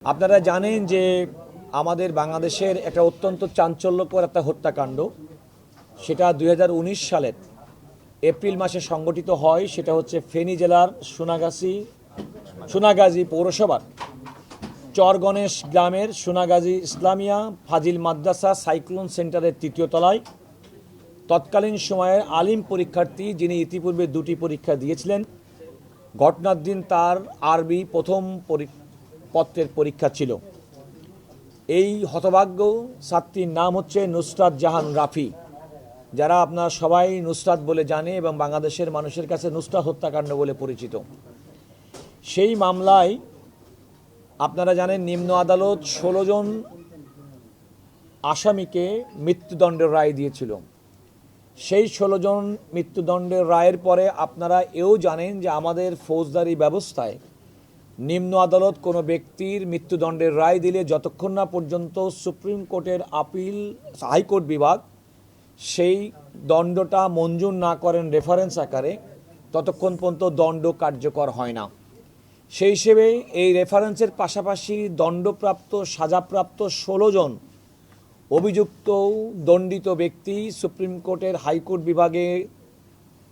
আপনারা জানেন যে আমাদের বাংলাদেশের একটা অত্যন্ত চাঞ্চল্যকর একটা হত্যাকাণ্ড, সেটা 2019 সালের এপ্রিল মাসে সংগঠিত হয়। সেটা হচ্ছে ফেনী জেলার সোনাগাজী পৌরসভার চরগণেশ গ্রামের সোনাগাজী ইসলামিয়া ফাজিল মাদ্রাসা সাইক্লোন সেন্টারের 3য় তলায় তৎকালীন সময়ের আলিম পরীক্ষার্থী, যিনি ইতিপূর্বে 2টি পরীক্ষা দিয়েছিলেন, ঘটনার দিন তার আরবি প্রথম পত্রের পরীক্ষা ছিল। এই হতভাগ্য ছাত্রীর নাম হচ্ছে নুসরাত জাহান রাফি, যারা আপনারা সবাই নুসরাত বলে জানে এবং বাংলাদেশের মানুষের কাছে নুসরাত হত্যাকাণ্ড বলে পরিচিত। সেই মামলায় আপনারা জানেন নিম্ন আদালত 16 জন আসামিকে মৃত্যুদণ্ডের রায় দিয়েছিল। সেই 16 জন মৃত্যুদণ্ডের রায়ের পরে আপনারা এও জানেন যে আমাদের ফৌজদারি ব্যবস্থায় নিম্ন আদালত কোনো ব্যক্তির মৃত্যুদণ্ডের রায় দিলে যতক্ষণ না পর্যন্ত সুপ্রিম কোর্টের আপিল হাইকোর্ট বিভাগ সেই দণ্ডটা মঞ্জুর না করেন রেফারেন্স আকারে, ততক্ষণ পর্যন্ত দণ্ড কার্যকর হয় না। সেই হিসেবে এই রেফারেন্সের পাশাপাশি দণ্ডপ্রাপ্ত সাজাপ্রাপ্ত 16 জন অভিযুক্ত দণ্ডিত ব্যক্তি সুপ্রিম কোর্টের হাইকোর্ট বিভাগে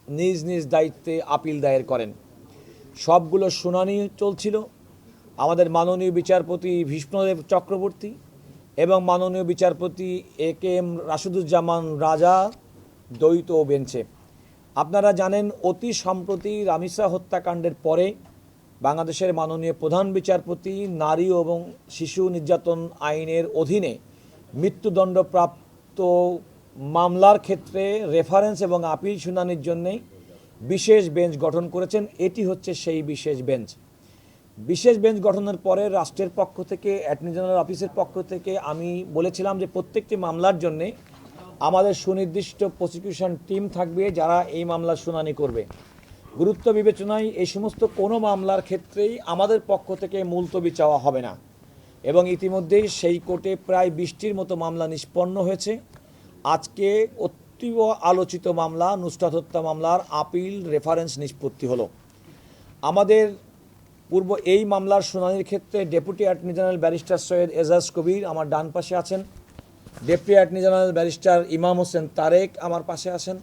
নিজ নিজ দায়িত্বে আপিল দায়ের করেন। সবগুলো শুনানি চলছিল। আমাদের মাননীয় বিচারপতি ভীষ্মদেব চক্রবর্তী এবং মাননীয় বিচারপতি এ.কে.এম. রাশেদুজ্জামান রাজা দ্বৈত বেঞ্চে। আপনারা জানেন অতি সম্প্রতি রামিসা হত্যাকাণ্ডের পরে বাংলাদেশের মাননীয় প্রধান বিচারপতি নারী এবং শিশু নির্যাতন আইনের অধীনে মৃত্যুদণ্ডপ্রাপ্ত মামলার ক্ষেত্রে রেফারেন্স এবং আপিল শুনানির জন্যে বিশেষ বেঞ্চ গঠন করেছেন। এটি হচ্ছে সেই বিশেষ বেঞ্চ। বিশেষ বেঞ্চ গঠনের পরে রাষ্ট্রের পক্ষ থেকে, অ্যাটর্নি জেনারেল অফিসের পক্ষ থেকে আমি বলেছিলাম যে প্রত্যেকটি মামলার জন্যে আমাদের সুনির্দিষ্ট প্রসিকিউশন টিম থাকবে, যারা এই মামলার শুনানি করবে। গুরুত্ব বিবেচনায় এই সমস্ত কোনো মামলার ক্ষেত্রেই আমাদের পক্ষ থেকে মুলতবি চাওয়া হবে না এবং ইতিমধ্যেই সেই কোর্টে প্রায় 20টির মতো মামলা নিষ্পন্ন হয়েছে। আজকে অতীব আলোচিত মামলা নুসরাত হত্যা মামলার আপিল রেফারেন্স নিষ্পত্তি হলো। আমাদের পূর্ব এই মামলার শুনানির ক্ষেত্রে deputy attorney general barrister Syed Ejaz Kabir আমার ডান পাশে আছেন, ডেপুটি অ্যাটর্নি জেনারেল ব্যারিস্টার ইমাম হোসেন তারেক আমার পাশে আছেন,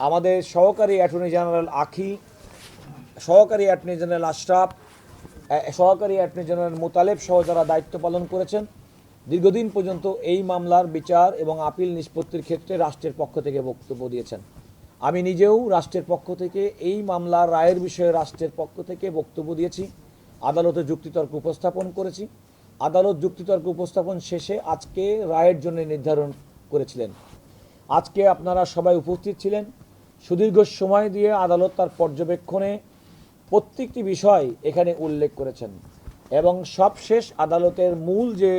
আমাদের সহকারী অ্যাটর্নি জেনারেল আখি, সহকারী অ্যাটর্নি জেনারেল আশরাফ, সহকারী অ্যাটর্নি জেনারেল মোতালেব সহ যারা দায়িত্ব পালন করেছেন, দীর্ঘদিন পর্যন্ত এই মামলার বিচার এবং আপিল নিষ্পত্তির ক্ষেত্রে রাষ্ট্রের পক্ষ থেকে বক্তব্য দিয়েছেন। আমি নিজেও রাষ্ট্রের পক্ষ থেকে এই মামলার রায়ের বিষয়ে রাষ্ট্রের পক্ষ থেকে বক্তব্য দিয়েছি, আদালতে যুক্তিতর্ক উপস্থাপন করেছি। আদালত যুক্তিতর্ক উপস্থাপন শেষে আজকে রায়ের জন্য নির্ধারণ করেছিলেন। আজকে আপনারা সবাই উপস্থিত ছিলেন। সুদীর্ঘ সময় দিয়ে আদালত তার পর্যবেক্ষণে প্রত্যেকটি বিষয় এখানে উল্লেখ করেছেন এবং সবশেষ আদালতের মূল যে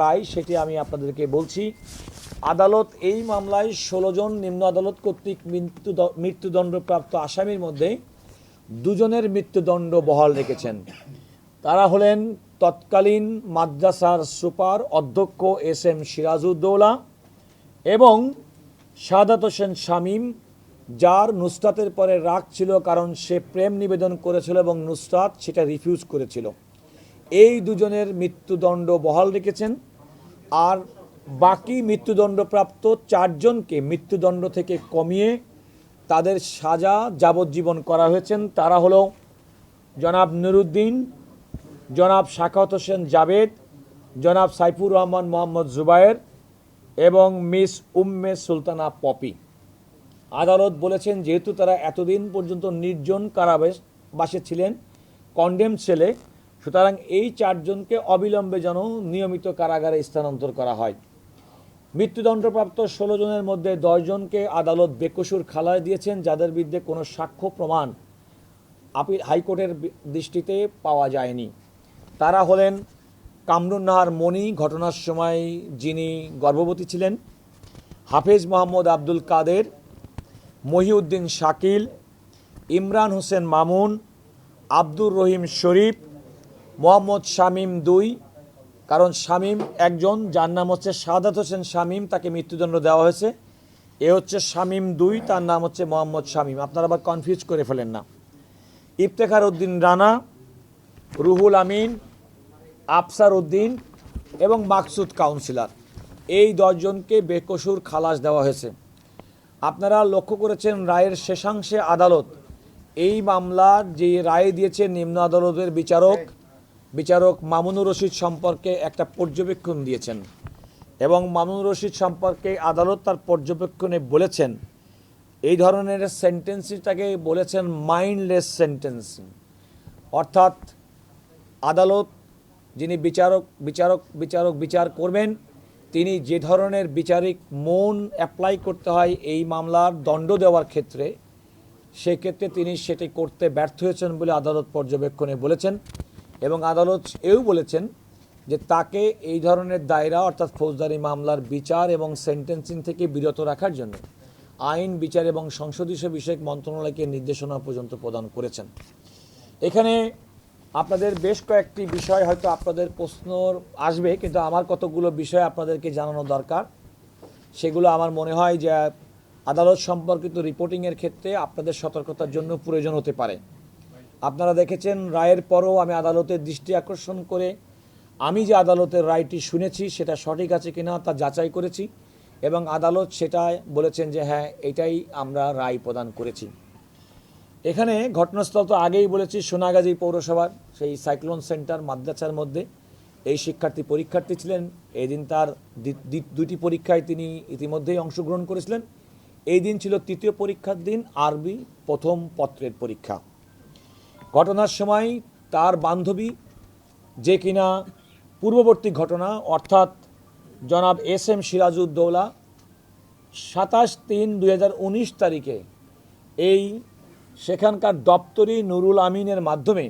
রায় সেটি আমি আপনাদেরকে বলছি। আদালত এই মামলায় 16 জন নিম্ন আদালত কর্তৃক মৃত্যুদণ্ডপ্রাপ্ত আসামির মধ্যে 2 জনের মৃত্যুদণ্ড বহাল রেখেছেন। তারা হলেন তৎকালীন মাদ্রাসার সুপার অধ্যক্ষ এস.এম. সিরাজউদ্দৌলা এবং সাদাত হোসেন শামীম, যার নুসরাতের পরে রাগ ছিল কারণ সে প্রেম নিবেদন করেছিল এবং নুসরাত সেটা রিফিউজ করেছিল। এই 2 জনের মৃত্যুদণ্ড বহাল রেখেছেন। আর বাকি মৃত্যুদণ্ডপ্রাপ্ত 4 জনকে মৃত্যুদণ্ড থেকে কমিয়ে তাদের সাজা যাবজ্জীবন করা হয়েছেন। তারা হলো জনাব নুরুদ্দিন, জনাব শাখাওয়াত হোসেন জাবেদ, জনাব সাইফুর রহমান মোহাম্মদ জুবায়ের এবং মিস উম্মে সুলতানা পপি। আদালত বলেছেন যেহেতু তারা এতদিন পর্যন্ত নির্জন কারাবাসে ছিলেন, কন্ডেম সেলে, সুতরাং এই 4 জনকে অবিলম্বে যেন নিয়মিত কারাগারে স্থানান্তর করা হয়। মৃত্যুদণ্ডপ্রাপ্ত 16 জনের মধ্যে 10 জনকে আদালত বেকসুর খালায় দিয়েছেন, যাদের বিরুদ্ধে কোনো সাক্ষ্য প্রমাণ হাইকোর্টের দৃষ্টিতে পাওয়া যায়নি। তারা হলেন কামরুন নাহার মনি, ঘটনার সময় যিনি গর্ভবতী ছিলেন, হাফেজ মোহাম্মদ আব্দুল কাদের, মহিউদ্দিন শাকিল, ইমরান হোসেন মামুন, আব্দুর রহিম শরীফ, মোহাম্মদ শামীম 2, কারণ শামীম একজন, যার নাম হচ্ছে সাদাত হোসেন শামীম, তাকে মৃত্যুদণ্ড দেওয়া হয়েছে। এ হচ্ছে শামীম 2, তার নাম হচ্ছে মোহাম্মদ শামীম, আপনারা আবার কনফিউজ করে ফেলেন না। ইফতেখার উদ্দিন রানা, রুহুল আমিন, আফসার উদ্দিন এবং মাকসুদ কাউন্সিলর, এই 10 জনকে বেকসুর খালাস দেওয়া হয়েছে। আপনারা লক্ষ্য করেছেন রায়ের শেষাংশে আদালত এই মামলার যে রায় দিয়েছে নিম্ন আদালতের বিচারক মামুনুর রশিদ সম্পর্কে একটা পর্যবেক্ষণ দিয়েছেন এবং মামুনুর রশিদ সম্পর্কে আদালত তার পর্যবেক্ষণে বলেছেন এই ধরনের সেন্টেন্সটাকে বলেছেন মাইন্ডলেস অর্থাৎ আদালত যিনি বিচার করবেন তিনি যে ধরনের বিচারিক মন অ্যাপ্লাই করতে হয় এই মামলার দণ্ড দেওয়ার ক্ষেত্রে, সেক্ষেত্রে তিনি সেটি করতে ব্যর্থ হয়েছেন বলে আদালত পর্যবেক্ষণে বলেছেন। এবং আদালত এও বলেছেন যে তাকে এই ধরনের দায়রা অর্থাৎ ফৌজদারি মামলার বিচার এবং সেন্টেন্সিং থেকে বিরত রাখার জন্য আইন, বিচার এবং সংসদীয় বিষয়ক মন্ত্রণালয়কে নির্দেশনা পর্যন্ত প্রদান করেছেন। এখানে আপনাদের বেশ কয়েকটি বিষয় হয়তো আপনাদের প্রশ্ন আসবে, কিন্তু আমার কতগুলো বিষয় আপনাদেরকে জানানো দরকার। সেগুলো আমার মনে হয় যে আদালত সম্পর্কিত রিপোর্টিংয়ের ক্ষেত্রে আপনাদের সতর্কতার জন্য প্রয়োজন হতে পারে। আপনারা দেখেছেন রায়ের পরও আমি আদালতের দৃষ্টি আকর্ষণ করে আমি যে আদালতের রায়টি শুনেছি সেটা সঠিক আছে কিনা তা যাচাই করেছি এবং আদালত সেটা বলেছেন যে হ্যাঁ এটাই আমরা রায় প্রদান করেছি। এখানে ঘটনাস্থল তো আগেই বলেছি, সোনাগাজী পৌরসভার সেই সাইক্লোন সেন্টার মাদ্রাসার মধ্যে এই পরীক্ষার্থী ছিলেন। এই দিন তার দুটি পরীক্ষায় তিনি ইতিমধ্যেই অংশগ্রহণ করেছিলেন। এই দিন ছিল তৃতীয় পরীক্ষার দিন, আরবি প্রথম পত্রের পরীক্ষা। ঘটনার সময় তার বান্ধবী, যে কিনা পূর্ববর্তী ঘটনা অর্থাৎ জনাব SM সিরাজউদ্দৌলা 27/3/2019 তারিখে এই সেখানকার দপ্তরি নুরুল আমিনের মাধ্যমে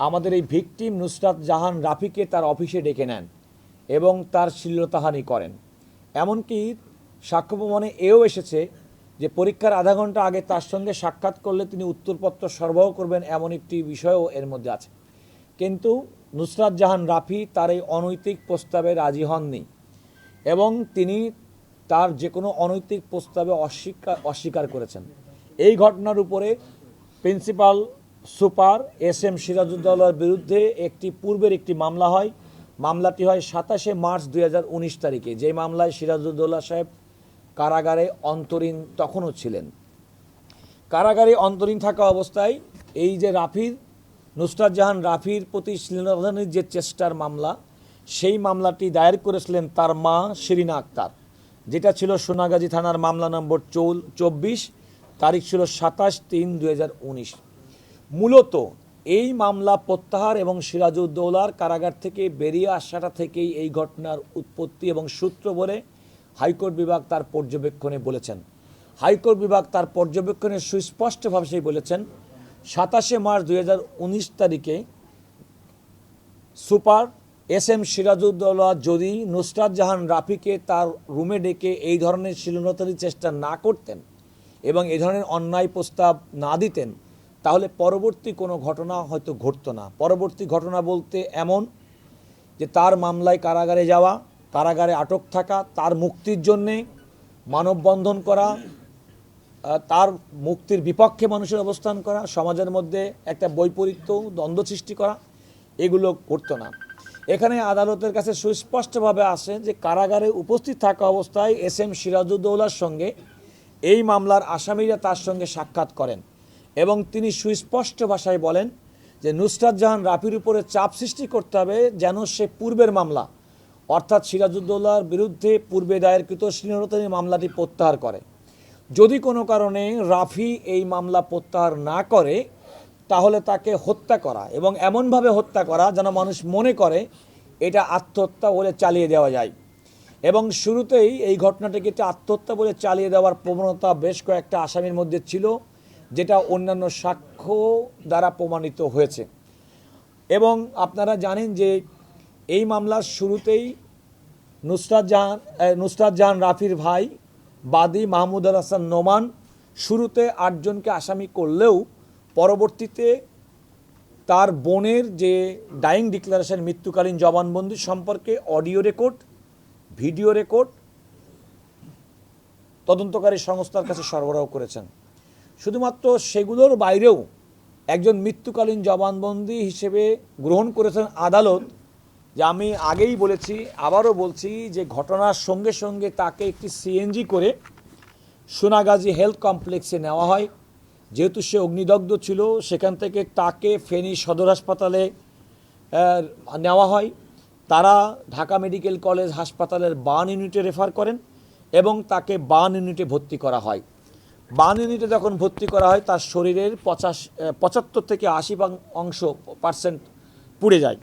আমাদের এই ভিকটিম নুসরাত জাহান রাফিকে তার অফিসে ডেকে নেন এবং তার শ্লীলতাহানি করেন। এমনকি সাক্ষ্য প্রমাণে এও এসেছে যে পরীক্ষার আধা ঘন্টা আগে তার সঙ্গে সাক্ষাৎ করলে তিনি উত্তরপত্র সরবরাহ করবেন, এমন একটি বিষয়ও এর মধ্যে আছে। কিন্তু নুসরাত জাহান রাফি তার এই অনৈতিক প্রস্তাবে রাজি হননি এবং তিনি তার যে কোনো অনৈতিক প্রস্তাবে অস্বীকার করেছেন। এই ঘটনার উপরে প্রিন্সিপাল সুপার SM সিরাজউদ্দৌলার বিরুদ্ধে পূর্বের একটি মামলা হয়। মামলাটি হয় 27 মার্চ 2019 তারিখে, যে মামলায় সিরাজউদ্দৌলা সাহেব কারাগারে অন্তরীণ তখনও ছিলেন। কারাগারে অন্তরীণ থাকা অবস্থায় এই যে নুসরাত জাহান রাফির প্রতি শ্লীলতাহানির যে চেষ্টার মামলা, সেই মামলাটি দায়ের করেছিলেন তার মা শিরিনা আক্তার, যেটা ছিল সোনাগাজী থানার মামলা নম্বর 24, তারিখ ছিল 27/3/2019। মূলত এই মামলা প্রত্যাহার এবং সিরাজউদ্দৌলার কারাগার থেকে বেরিয়ে আসাটা থেকেই এই ঘটনার উৎপত্তি এবং সূত্র বলে হাইকোর্ট বিভাগ তার পর্যবেক্ষণে বলেছেন। হাইকোর্ট বিভাগ তার পর্যবেক্ষণে সুস্পষ্টভাবে সেই বলেছেন 27 মার্চ 2019 তারিখে সুপার SM সিরাজউদ্দৌলা যদি নুসরাত জাহান রাফিকে তার রুমে ডেকে এই ধরনের শ্লীলতাহানির চেষ্টা না করতেন এবং এই ধরনের অন্যায় প্রস্তাব না দিতেন, তাহলে পরবর্তী কোনো ঘটনা হয়তো ঘটতো না। পরবর্তী ঘটনা বলতে এমন যে তার মামলায় কারাগারে যাওয়া, কারাগারে আটক থাকা, তার মুক্তির জন্যে মানববন্ধন করা, তার মুক্তির বিপক্ষে মানুষের অবস্থান করা, সমাজের মধ্যে একটা বৈপরীত্য দ্বন্দ্ব সৃষ্টি করা, এগুলো করতো না। এখানে আদালতের কাছে সুস্পষ্টভাবে আসে যে কারাগারে উপস্থিত থাকা অবস্থায় SM সিরাজউদ্দৌলার সঙ্গে এই মামলার আসামিরা তার সঙ্গে সাক্ষাৎ করেন এবং তিনি সুস্পষ্ট ভাষায় বলেন যে নুসরাত জাহান রাফির উপরে চাপ সৃষ্টি করতে হবে যেন সে পূর্বের মামলা অর্থাৎ সিরাজউদ্দৌলার বিরুদ্ধে পূর্বে দায়েরকৃত শ্লীলতাহানির মামলাটি প্রত্যাহার করে। যদি কোনো কারণে রাফি এই মামলা প্রত্যাহার না করে তাহলে তাকে হত্যা করা এবং এমনভাবে হত্যা করা যেন মানুষ মনে করে এটা আত্মহত্যা বলে চালিয়ে দেওয়া যায়। এবং শুরুতেই এই ঘটনাটিকে আত্মহত্যা বলে চালিয়ে দেওয়ার প্রবণতা বেশ কয়েকটা আসামির মধ্যে ছিল, যেটা অন্যান্য সাক্ষ্য দ্বারা প্রমাণিত হয়েছে। এবং আপনারা জানেন যে এই মামলার শুরুতেই নুসরাত জাহান রাফির ভাই বাদী মাহমুদ আল হাসান নোমান শুরুতে 8 জনকে আসামি করলেও পরবর্তীতে তার বোনের যে ডাইং ডিক্লারেশন, মৃত্যুকালীন জবানবন্দি সম্পর্কে অডিও রেকর্ড, ভিডিও রেকর্ড তদন্তকারী সংস্থার কাছে সরবরাহ করেছেন। শুধুমাত্র সেগুলোর বাইরেও একজন মৃত্যুকালীন জবানবন্দি হিসেবে গ্রহণ করেছেন আদালত যে আমি আগেই বলেছি, আবারও বলছি যে ঘটনার সঙ্গে সঙ্গে তাকে একটি সিএনজি করে সোনাগাজী হেলথ কমপ্লেক্সে নেওয়া হয়। যেহেতু সে অগ্নিদগ্ধ ছিল, সেখান থেকে তাকে ফেনী সদর হাসপাতালে নেওয়া হয়। তারা ঢাকা মেডিকেল কলেজ হাসপাতালের বার্ন ইউনিটে রেফার করেন এবং তাকে বার্ন ইউনিটে ভর্তি করা হয়। বার্ন ইউনিটে যখন ভর্তি করা হয়, তার শরীরের 75 থেকে 80% পুড়ে যায়।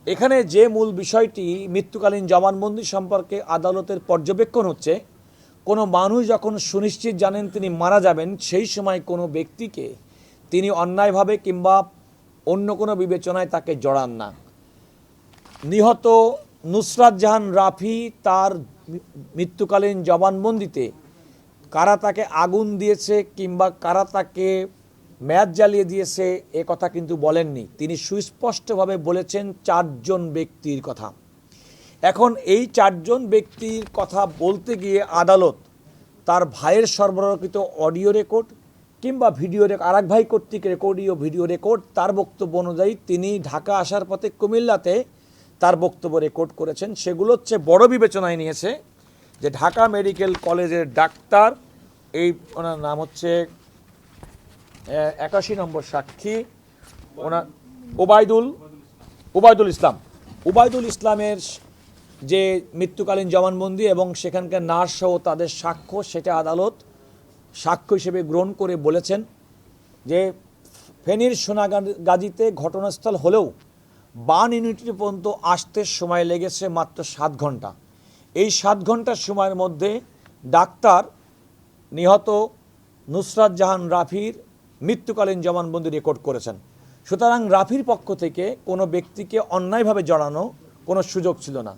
এখানে যে মূল বিষয়টি, মৃত্যুকালীন জবানবন্দি সম্পর্কে আদালতের পর্যবেক্ষণ হচ্ছে, কোনো মানুষ যখন সুনিশ্চিত জানেন তিনি মারা যাবেন, সেই সময় কোনো ব্যক্তিকে তিনি অন্যায়ভাবে কিংবা অন্য কোনো বিবেচনায় তাকে জড়ান না। নিহত নুসরাত জাহান রাফি তার মৃত্যুকালীন জবানবন্দিতে কারা তাকে আগুন দিয়েছে কিংবা কারা তাকে ম্যাচ জ্বালিয়ে দিয়েছে এ কথা কিন্তু বলেননি। তিনি সুস্পষ্টভাবে বলেছেন 4 জন ব্যক্তির কথা। এখন এই 4 জন ব্যক্তির কথা বলতে গিয়ে আদালত তার ভাইয়ের সরবরাহকৃত অডিও রেকর্ড কিংবা ভিডিও আরেক ভাই কর্তৃক রেকর্ডীয় ভিডিও রেকর্ড, তার বক্তব্য অনুযায়ী তিনি ঢাকা আসার পথে কুমিল্লাতে তার বক্তব্য রেকর্ড করেছেন। সেগুলো হচ্ছে বড় বিবেচনায় নিয়েছে যে ঢাকা মেডিকেল কলেজের ডাক্তার, এই ওনার নাম হচ্ছে 81 নম্বর সাক্ষী, ওনার ওবায়দুল ইসলামের যে মৃত্যুকালীন জবানবন্দি এবং সেখানকার নার্স সহ তাদের সাক্ষ্য, সেটা আদালত সাক্ষ্য হিসেবে গ্রহণ করে বলেছেন যে ফেনীর সোনাগাজীতে ঘটনাস্থল হলেও বার্ন ইউনিট পর্যন্ত আসতে সময় লেগেছে মাত্র 7 ঘন্টা। এই 7 ঘন্টার সময়ের মধ্যে ডাক্তার নিহত নুসরাত জাহান রাফির মৃত্যুকালীন জবানবন্দি রেকর্ড করেছেন। সুতরাং রাফির পক্ষ থেকে কোনো ব্যক্তিকে অন্যায়ভাবে জড়ানো কোনো সুযোগ ছিল না।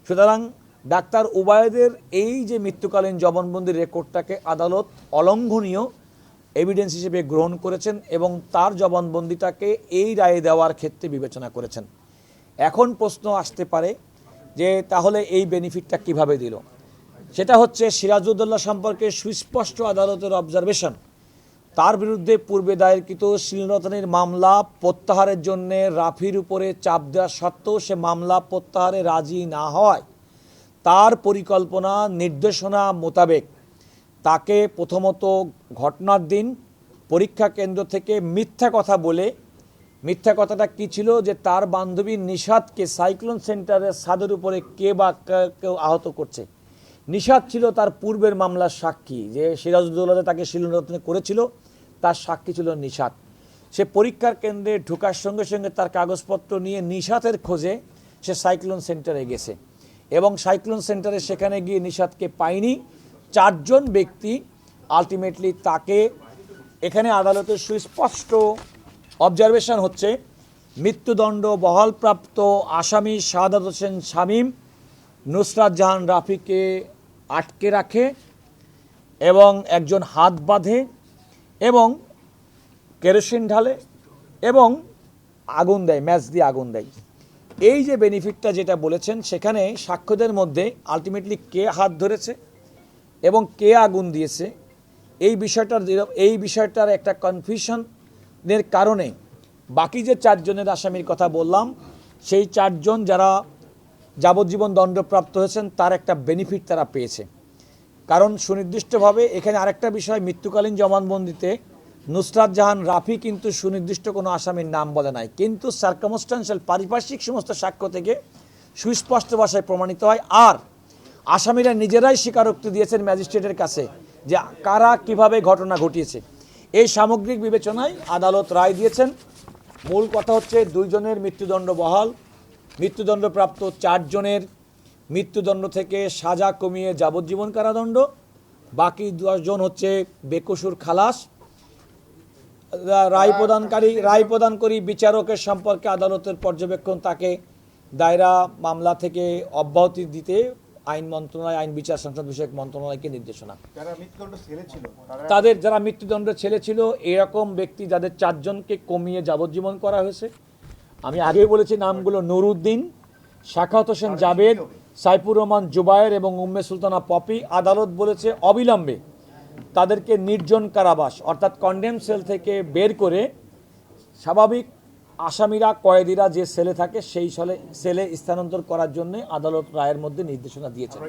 সুতরাং ডাক্তার উবায়েদের এই যে মৃত্যুকালীন জবানবন্দির রেকর্ডটাকে আদালত অলঙ্ঘনীয় এভিডেন্স হিসেবে গ্রহণ করেছেন এবং তার জবানবন্দিটাকে এই রায়ে দেওয়ার ক্ষেত্রে বিবেচনা করেছেন। এখন প্রশ্ন আসতে পারে যে তাহলে এই বেনিফিটটা কিভাবে দিল। সেটা হচ্ছে সিরাজউদ্দৌলা সম্পর্কে সুস্পষ্ট আদালতের অবজারভেশন, তার বিরুদ্ধে পূর্বে দায়েরকৃত শ্লীলতাহানির মামলা প্রত্যাহারের জন্য রাফির উপরে চাপ দেওয়া সত্ত্বেও সে মামলা প্রত্যাহারে রাজি না হয়, তার পরিকল্পনা নির্দেশনা মোতাবেক তাকে প্রথমত ঘটনার দিন পরীক্ষা কেন্দ্র থেকে মিথ্যা কথা বলে, মিথ্যা কথাটা কী ছিল যে তার বান্ধবী নিশাতকে সাইক্লোন সেন্টারের ছাদের উপরে কে বা কেউ আহত করছে। নিশাত ছিল তার পূর্বের মামলার সাক্ষী, যে সিরাজউদ্দৌলা তাকে শ্লীলতাহানি করেছিল, তার সাক্ষী ছিল নিশাত। সে পরীক্ষার কেন্দ্রে ঢোকার সঙ্গে সঙ্গে তার কাগজপত্র নিয়ে নিশাতের খোঁজে সে সাইক্লোন সেন্টারে গেছে এবং সাইক্লোন সেন্টারে সেখানে গিয়ে নিশাতকে পায়নি। 4 জন ব্যক্তি আলটিমেটলি তাকে, এখানে আদালতের সুস্পষ্ট অবজারভেশন হচ্ছে মৃত্যুদণ্ড বহালপ্রাপ্ত আসামি শাহাদাত হোসেন শামীম নুসরাত জাহান রাফিকে আটকে রাখে এবং একজন হাত বাঁধে এবং কেরোসিন ঢালে এবং আগুন দেয়, ম্যাচ দিয়ে আগুন দেয়। এই যে বেনিফিটটা যেটা বলেছেন, সেখানে সাক্ষ্যদের মধ্যে আলটিমেটলি কে হাত ধরেছে এবং কে আগুন দিয়েছে এই বিষয়টার একটা কনফিউশনের কারণে বাকি যে 4 জনের আসামির কথা বললাম, সেই 4 জন যারা যাবজ্জীবন দণ্ডপ্রাপ্ত হয়েছেন তার একটা বেনিফিট তারা পেয়েছে। কারণ সুনির্দিষ্টভাবে এখানে আরেকটা বিষয়, মৃত্যুকালীন জবানবন্দিতে নুসরাত জাহান রাফি কিন্তু সুনির্দিষ্ট কোনো আসামির নাম বলে নাই, কিন্তু সার্কামস্টান্সিয়াল পারিপার্শ্বিক সমস্ত সাক্ষ্য থেকে সুস্পষ্ট ভাষায় প্রমাণিত হয়। আর আসামিরা নিজেরাই স্বীকারোক্তি দিয়েছেন ম্যাজিস্ট্রেটের কাছে যে কারা কিভাবে ঘটনা ঘটিয়েছে। এই সামগ্রিক বিবেচনায় আদালত রায় দিয়েছেন। মূল কথা হচ্ছে 2 জনের মৃত্যুদণ্ড বহাল, মৃত্যুদণ্ডপ্রাপ্ত 4 জনের মৃত্যুদণ্ড থেকে সাজা কমিয়ে যাবজ্জীবন কারাদণ্ড, বাকি 10 জন হচ্ছে বেকসুর খালাস। রায় প্রদানকারী বিচারকের সম্পর্কে আদালতের পর্যবেক্ষণ তাকে দায়রা মামলা থেকে অব্যাহতি দিতে আইন মন্ত্রণালয়, আইন বিচার সংসদ বিষয়ক মন্ত্রণালয়কে নির্দেশনা। যারা মৃত্যুদণ্ডের ছেলে ছিল এরকম ব্যক্তি যাদের 4 জনকে কমিয়ে যাবজ্জীবন করা হয়েছে। আমি আগেই বলেছি নামগুলো: নুরুদ্দিন, শাখাওয়াত হোসেন জাবেদ, সাইফুর রহমান জুবায়ের এবং উম্মে সুলতানা পপি। আদালত বলেছে অবিলম্বে তাদেরকে নির্জন কারাবাস অর্থাৎ কন্ডেম সেল থেকে বের করে স্বাভাবিক আসামিরা কয়েদিরা যে সেলে থাকে সেই সেলে স্থানান্তর করার জন্য আদালত রায়ের মধ্যে নির্দেশনা দিয়েছে।